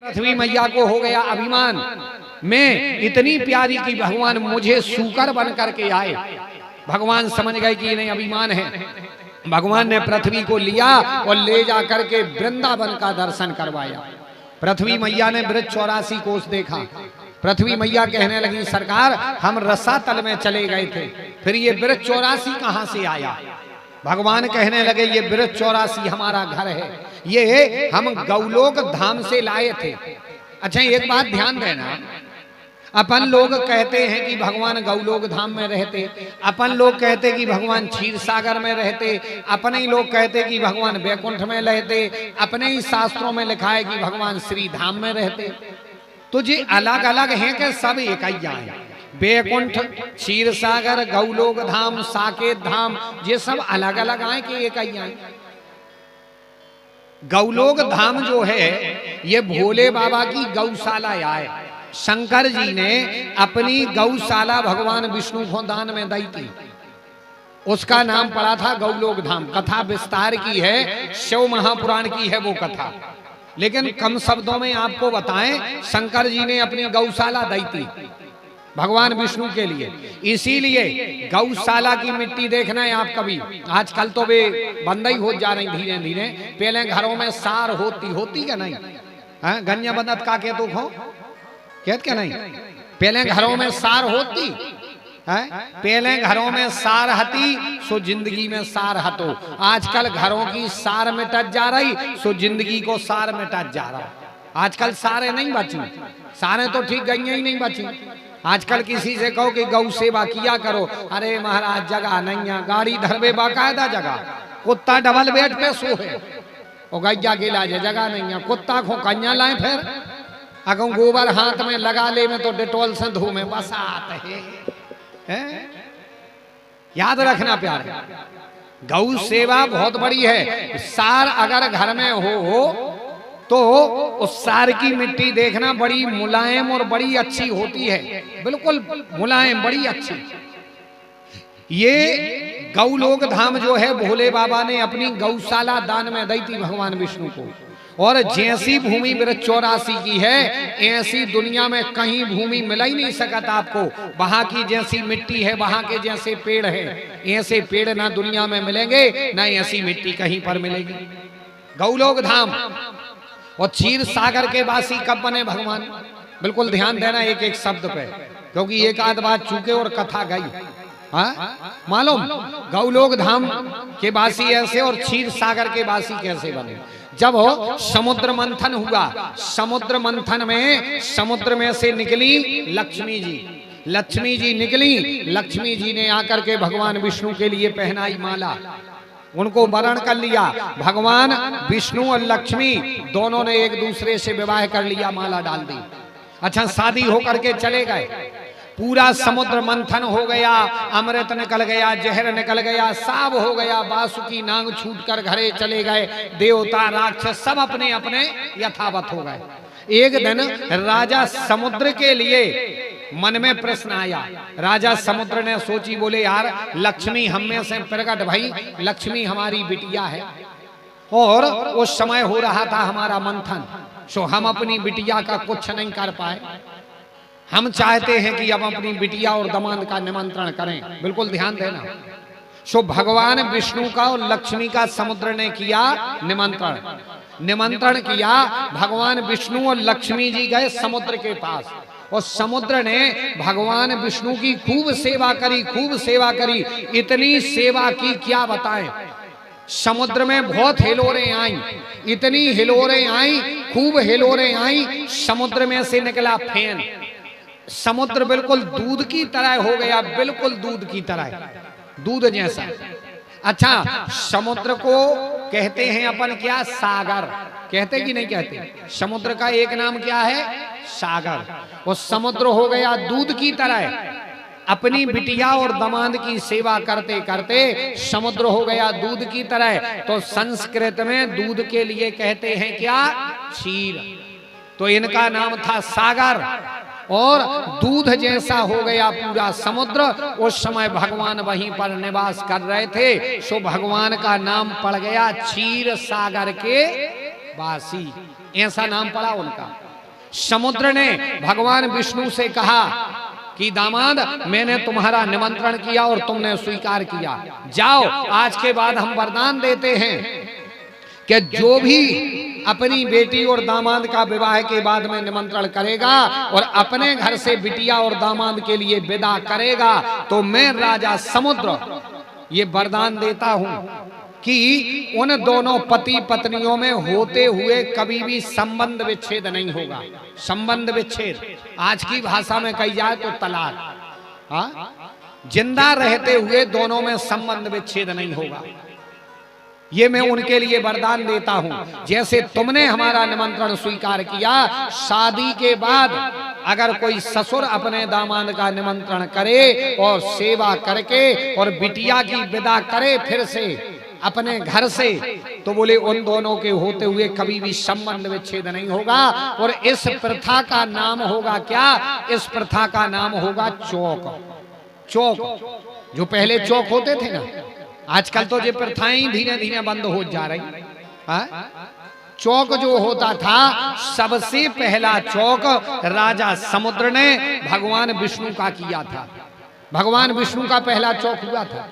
पृथ्वी मैया को हो गया अभिमान, मैं इतनी प्यारी कि भगवान मुझे सूकर बन करके आए। भगवान समझ गए कि नहीं अभिमान है। भगवान ने पृथ्वी को लिया और ले जा करके वृंदावन का दर्शन करवाया। पृथ्वी मैया ने ब्रज 84 कोस देखा। पृथ्वी मैया कहने लगी सरकार हम रसातल में चले गए थे, फिर ये ब्रज 84 कहां से आया? भगवान कहने लगे ये ब्रज 84 हमारा घर है, ये हम गौलोक धाम से लाए थे। अच्छा एक बात ध्यान देना, अपन लोग कहते हैं कि भगवान गौलोक धाम में रहते, अपन लोग कहते कि भगवान क्षीर सागर में रहते, अपने ही लोग कहते कि भगवान बैकुंठ में रहते, अपने ही शास्त्रों में लिखा है कि भगवान श्री धाम में रहते। तो ये अलग अलग हैं कि सब एक ही है? बैकुंठ, क्षीर सागर, गौलोक धाम, साकेत धाम, ये सब अलग अलग आए कि एक ही आए? गौलोक धाम जो है ये भोले बाबा की गौशाला आए। शंकर जी ने अपनी गौशाला भगवान विष्णु को दान में दी थी, उसका नाम पड़ा था गौलोक धाम। कथा विस्तार की है, शिव महापुराण की है वो कथा, लेकिन कम शब्दों में आपको बताएं, शंकर जी ने अपनी गौशाला दी थी भगवान विष्णु के लिए। इसीलिए गौशाला की मिट्टी देखना है आप कभी, आजकल तो वे बंद ही हो जा रही धीरे धीरे। पहले घरों में सार होती क्या नहीं? गन्या बदत का के तो खो कहते क्या नहीं? पहले घरों में सार होती है, पहले घरों में सार हती सो जिंदगी में सार हतो। आजकल घरों की सार मिटत जा रही सो जिंदगी को सार मिटत जा रहा। आजकल सारे नहीं बची, सारे तो ठीक गई ही नहीं बची। आजकल किसी से कहो कि गौ सेवा किया करो, अरे महाराज जगह नहीं है, गाड़ी धरबे बाकायदा जगह, कुत्ता डबल बेड पे सो है और गैया गिला जगह नहीं है, कुत्ता को कन्या लाए, फिर अगर गोबर हाथ में लगा ले में तो डेटोल से धो में बस आते हैं। याद रखना प्यारे, गौ सेवा बहुत बड़ी है। सार अगर घर में हो तो उस सार की मिट्टी देखना बड़ी मुलायम और बड़ी अच्छी होती है, बिल्कुल मुलायम, बड़ी अच्छी। ये गौलोक धाम जो है भोले बाबा ने अपनी गौशाला दान में दी थी भगवान विष्णु को। और जैसी भूमि ब्रज 84 की है ऐसी दुनिया में कहीं भूमि मिला ही नहीं सकता आपको। वहां की जैसी मिट्टी है, वहां के जैसे पेड़ है, ऐसे पेड़ ना दुनिया में मिलेंगे, ना ऐसी मिट्टी कहीं पर मिलेगी। गौलोक धाम और क्षीर सागर के वासी कब बने भगवान? बिल्कुल ध्यान देना एक एक शब्द पे, क्योंकि एक आध बात चूके और कथा गई। मालूम गौलोक धाम के वासी ऐसे और क्षीर सागर के वासी कैसे बने? जब समुद्र मंथन हुआ, समुद्र मंथन में समुद्र में से निकली लक्ष्मी जी, लक्ष्मी जी निकली, लक्ष्मी जी ने आकर के भगवान विष्णु के लिए पहनाई माला, उनको वरण कर लिया। भगवान विष्णु और लक्ष्मी दोनों ने एक दूसरे से विवाह कर लिया, माला डाल दी। अच्छा शादी होकर के चले गए, पूरा समुद्र मंथन हो गया, अमृत निकल गया, जहर निकल गया, सब हो गया, बासुकी नाग छूट कर घरे चले गए, देवता राक्षस सब अपने अपने यथावत हो गए। एक दिन राजा समुद्र के लिए मन में प्रश्न आया। राजा समुद्र ने सोची, बोले यार लक्ष्मी हम में से प्रकट भई, लक्ष्मी हमारी बिटिया है और उस समय हो रहा था हमारा मंथन, सो हम अपनी बिटिया का कुछ नहीं कर पाए। हम चाहते हैं कि अब अपनी बिटिया और दामाद का निमंत्रण करें। बिल्कुल ध्यान देना। सो भगवान विष्णु का और लक्ष्मी का समुद्र ने किया निमंत्रण, निमंत्रण किया। भगवान विष्णु और लक्ष्मी जी गए समुद्र के पास और समुद्र ने भगवान विष्णु की खूब सेवा करी, खूब सेवा करी। इतनी सेवा की क्या बताएं, समुद्र में बहुत हिलोरें आई, इतनी हिलोरें आई, खूब हिलोरें आई। समुद्र में से निकला फेन, समुद्र बिल्कुल दूध की तरह हो गया, बिल्कुल दूध की तरह, दूध जैसा। अच्छा समुद्र को कहते हैं अपन क्या? सागर कहते कि नहीं कहते? समुद्र का एक नाम क्या है? सागर। और समुद्र हो गया दूध की तरह। अपनी बिटिया और दामाद की सेवा करते करते समुद्र हो गया दूध की तरह। तो संस्कृत में दूध के लिए कहते हैं क्या? क्षीर। तो इनका नाम था सागर और दूध जैसा हो गया पूरा समुद्र। उस समय भगवान वहीं पर निवास कर रहे थे, सो भगवान का नाम पड़ गया क्षीर सागर के वासी, ऐसा नाम पड़ा उनका। समुद्र ने भगवान विष्णु से कहा कि दामाद, मैंने तुम्हारा निमंत्रण किया और तुमने स्वीकार किया, जाओ आज के बाद हम वरदान देते हैं कि जो भी अपनी बेटी और दामाद का विवाह के बाद में निमंत्रण करेगा और अपने घर से बिटिया और दामाद के लिए विदा करेगा, तो मैं राजा समुद्र ये वरदान देता हूं कि उन दोनों पति पत्नियों में होते हुए कभी भी संबंध विच्छेद नहीं होगा। संबंध विच्छेद आज की भाषा में कही जाए तो तलाक। हाँ, जिंदा रहते हुए दोनों में संबंध विच्छेद नहीं होगा। ये मैं उनके लिए वरदान देता हूं। जैसे तुमने हमारा निमंत्रण स्वीकार किया, शादी के बाद अगर कोई ससुर अपने दामाद का निमंत्रण करे और सेवा करके और बिटिया की विदा करे फिर से अपने घर से, तो बोले उन दोनों के होते हुए कभी भी संबंध विच्छेद नहीं होगा। और इस प्रथा का नाम होगा क्या? इस प्रथा का नाम होगा चौक। चौक जो पहले चौक होते थे ना, आजकल तो ये प्रथाएं धीरे धीरे बंद हो जा रही। चौक जो होता था, सबसे पहला चौक राजा समुद्र ने भगवान विष्णु का किया था। भगवान विष्णु का पहला चौक हुआ था।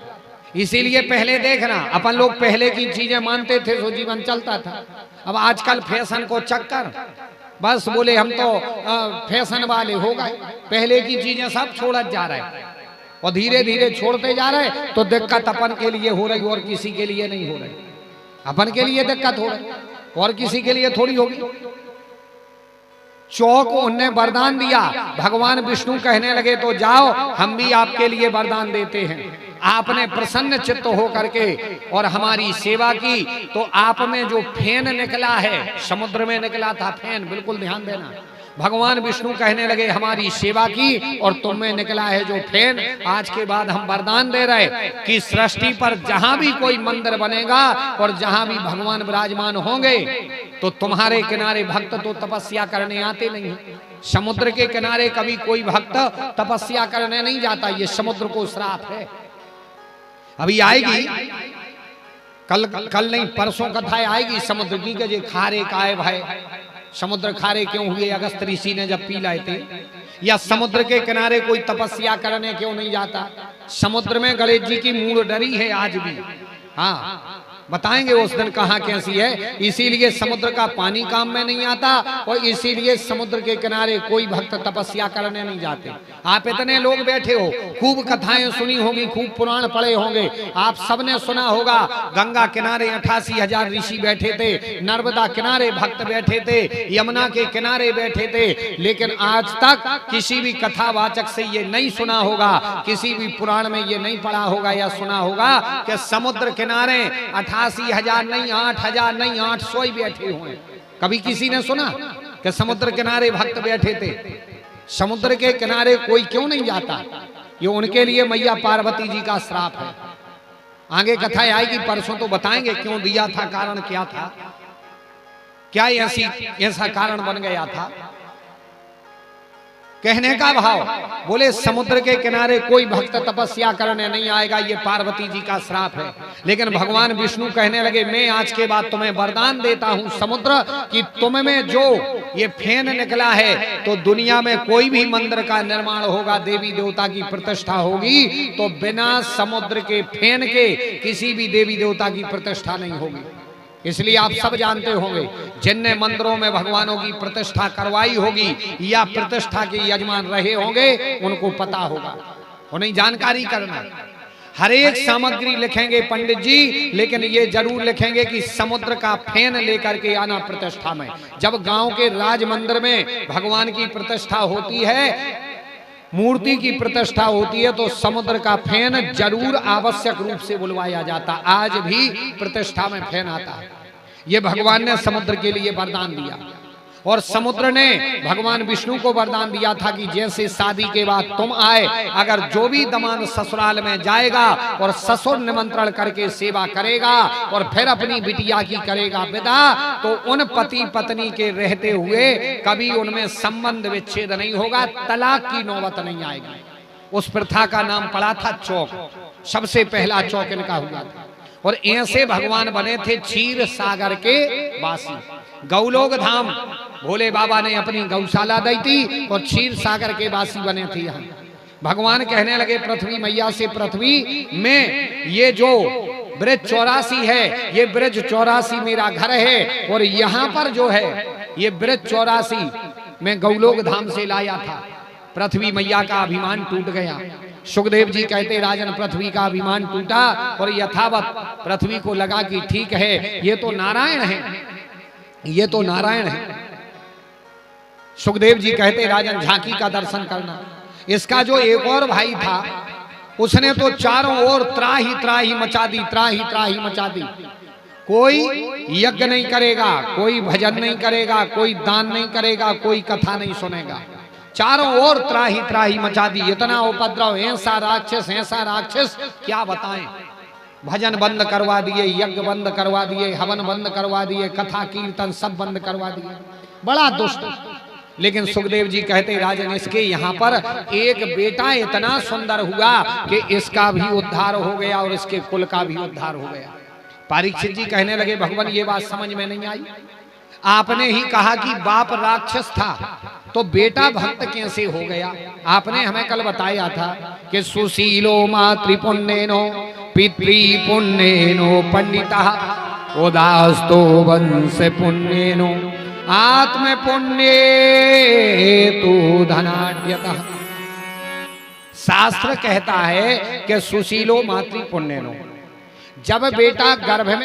इसीलिए पहले देखना, अपन लोग पहले की चीजें मानते थे तो जीवन चलता था। अब आजकल फैशन को चक्कर, बस बोले हम तो फैशन वाले हो गए, पहले की चीजें सब छोड़ जा रहे और धीरे धीरे छोड़ते जा रहे। तो दिक्कत अपन के लिए हो रही और किसी के लिए नहीं हो रही। अपन के लिए दिक्कत हो रही और किसी के लिए थोड़ी होगी। चौक उनने वरदान दिया। भगवान विष्णु कहने लगे तो जाओ, हम भी आपके लिए वरदान देते हैं। आपने प्रसन्न चित्त हो करके और हमारी सेवा की, तो आप में जो फेन निकला है, समुद्र में निकला था फेन, बिल्कुल ध्यान देना। भगवान विष्णु कहने लगे हमारी सेवा की और तुम में निकला है जो फेन, आज के बाद हम वरदान दे रहे कि सृष्टि पर जहां भी कोई मंदिर बनेगा और जहां भी भगवान विराजमान होंगे, तो तुम्हारे किनारे भक्त तो तपस्या करने आते नहीं है। समुद्र के किनारे कभी कोई भक्त तपस्या करने नहीं जाता। ये समुद्र को श्राप है। अभी आएगी, कल नहीं परसों कथा आएगी समुद्र की, कि खारे काय भाई, समुद्र खारे क्यों हुए अगस्त ऋषि ने जब पी लाए थे। या समुद्र के किनारे कोई तपस्या करने क्यों नहीं जाता। समुद्र में गणेश जी की मूढ़ डरी है आज भी। हाँ, बताएंगे उस दिन कहाँ कैसी है। इसीलिए समुद्र का पानी काम में नहीं आता और इसीलिए समुद्र के किनारे कोई भक्त तपस्या करने नहीं जाते। आप इतने लोग बैठे हो, खूब कथाएं सुनी होगी, खूब पुराण पढ़े होंगे, आप सबने सुना होगा गंगा किनारे 88,000 ऋषि बैठे थे, नर्मदा किनारे भक्त बैठे थे, यमुना के किनारे बैठे थे। लेकिन आज तक किसी भी कथावाचक से ये नहीं सुना होगा, किसी भी पुराण में ये नहीं पढ़ा होगा या सुना होगा कि समुद्र किनारे 88,000 नहीं, 8,000 नहीं, 800 ही बैठे हुए। कभी किसी ने सुना कि समुद्र किनारे भक्त बैठे थे? समुद्र के किनारे कोई क्यों नहीं जाता? ये उनके लिए मैया पार्वती जी का श्राप है। आगे कथा आएगी परसों, तो बताएंगे क्यों दिया था, कारण क्या था, क्या ऐसा कारण बन गया था। कहने का भाव, बोले समुद्र के किनारे कोई भक्त तपस्या करने नहीं आएगा, ये पार्वती जी का श्राप है। लेकिन भगवान विष्णु कहने लगे मैं आज के बाद तुम्हें वरदान देता हूं समुद्र कि तुम में जो ये फेन निकला है, तो दुनिया में कोई भी मंदिर का निर्माण होगा, देवी देवता की प्रतिष्ठा होगी, तो बिना समुद्र के फेन के किसी भी देवी देवता की प्रतिष्ठा नहीं होगी। इसलिए आप सब जानते होंगे जिनने मंदिरों में भगवानों की प्रतिष्ठा करवाई होगी या प्रतिष्ठा के यजमान रहे होंगे, उनको पता होगा। उन्हें जानकारी करना। हर एक सामग्री लिखेंगे पंडित जी, लेकिन ये जरूर लिखेंगे कि समुद्र का फेन लेकर के आना प्रतिष्ठा में। जब गांव के राज मंदिर में भगवान की प्रतिष्ठा होती है, मूर्ति की प्रतिष्ठा होती है, तो समुद्र का फेन जरूर आवश्यक रूप से बुलवाया जाता। आज भी प्रतिष्ठा में फेन आता है। ये भगवान ने समुद्र के लिए वरदान दिया। और समुद्र ने भगवान विष्णु को वरदान दिया था कि जैसे शादी के बाद तुम आए, अगर जो भी दामाद ससुराल में जाएगा और ससुर निमंत्रण करके सेवा करेगा और फिर अपनी बिटिया की करेगा विदा, तो उन पति पत्नी के रहते हुए कभी उनमें संबंध विच्छेद नहीं होगा, तलाक की नौबत नहीं आएगी। उस प्रथा का नाम पड़ा था चौक। सबसे पहला चौक इनका हुआ था। और ऐसे भगवान बने थे क्षीर सागर के वासी। गौलोक धाम भोले बाबा ने अपनी गौशाला दी थी और क्षीर सागर के वासी बने थे यहाँ। भगवान कहने लगे पृथ्वी मैया से, पृथ्वी में ये जो ब्रज 84 है, ये ब्रज 84 मेरा घर है और यहाँ पर जो है ये ब्रज 84 मैं गौलोक धाम से लाया था। पृथ्वी मैया का अभिमान टूट गया। सुखदेव जी कहते राजन पृथ्वी का अभिमान टूटा और यथावत पृथ्वी को लगा कि ठीक है ये तो नारायण है, ये तो नारायण है। सुखदेव जी कहते राजन झांकी का दर्शन करना। इसका जो एक और भाई था उसने तो चारों ओर त्राही त्राही मचा दी, त्राही त्राही मचा दी। कोई यज्ञ नहीं करेगा, कोई भजन नहीं करेगा, कोई दान नहीं करेगा, कोई कथा नहीं सुनेगा, चारों ओर त्राही त्राही मचा दी। इतना उपद्रव, ऐसा राक्षस क्या बताएं। भजन बंद करवा दिए, यज्ञ बंद करवा दिए, हवन बंद करवा दिए, कथा कीर्तन सब बंद करवा दिए। बड़ा दुष्ट। लेकिन सुखदेव जी कहते राजन इसके यहाँ पर एक बेटा इतना सुंदर हुआ कि इसका भी उद्धार हो गया और इसके कुल का भी उद्धार हो गया। परीक्षित जी कहने लगे भगवान ये बात समझ में नहीं आई। आपने ही कहा कि बाप राक्षस था तो बेटा भक्त कैसे हो गया। आपने हमें कल बताया था कि सुशीलो मातृपुण्येनो पितृपुण्येनो पंडितः उदास्तो वंश पुण्येनो आत्म पुण्ये तु धनाढ्यतः। शास्त्र कहता है कि सुशीलो मातृपुण्येनो, जब बेटा गर्भ में